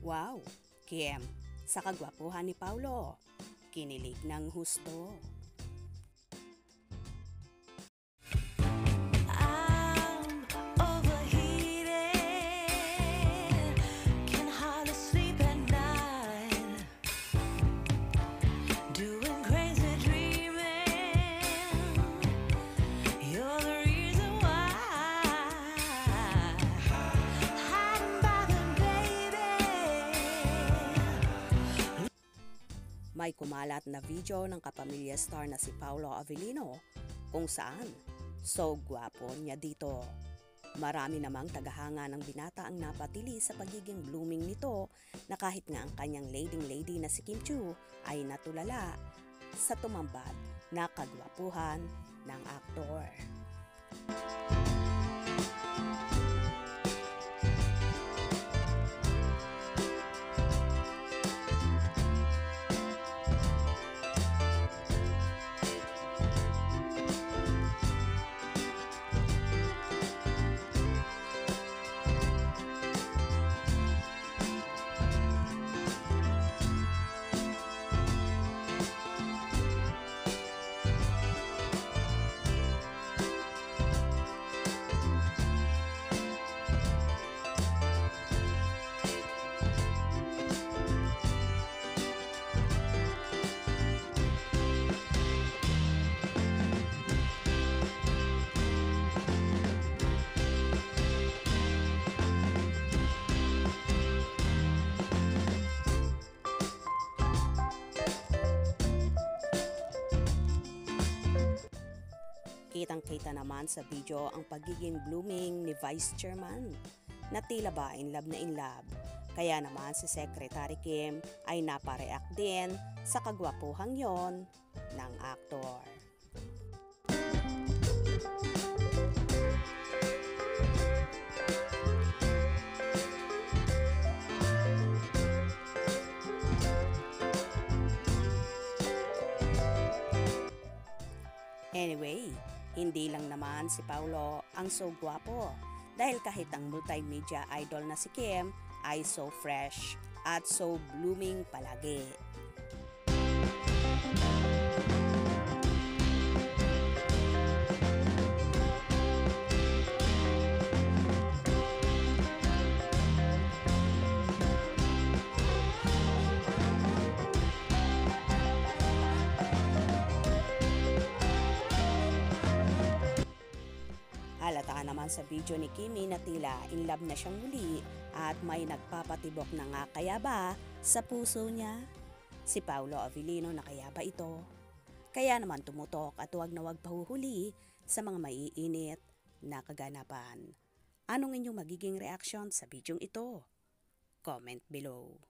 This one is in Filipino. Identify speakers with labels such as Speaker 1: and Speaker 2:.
Speaker 1: Wow, Kim, sa kagwapuhan ni Paulo, kinilig ng husto.
Speaker 2: I'm overheated, can hardly sleep at night, doing crazy dreaming. You're the reason why. Hiding by the baby.
Speaker 1: May kumalat na video ng kapamilya star na si Paulo Avellino kung saan so gwapo niya dito. Marami namang tagahanga ng binata ang napatili sa pagiging blooming nito na kahit nga ang kanyang lady na si Kim Chiu ay natulala sa tumambad na kagwapuhan ng aktor. Kitang-kita naman sa video ang pagiging blooming ni Vice Chairman na tila ba in love na in love. Kaya naman si Secretary Kim ay napareact din sa kagwapuhang yon ng aktor. Anyway, hindi lang naman si Paulo ang so gwapo dahil kahit ang multimedia idol na si Kim ay so fresh at so blooming palagi. Halata naman sa video ni Kimi na tila in love na siyang muli at may nagpapatibok na nga kaya ba sa puso niya? Si Paulo Avellino na kaya ba ito? Kaya naman tumutok at huwag na huwag pahuhuli sa mga maiinit na kaganapan. Anong inyong magiging reaction sa bidyong ito? Comment below.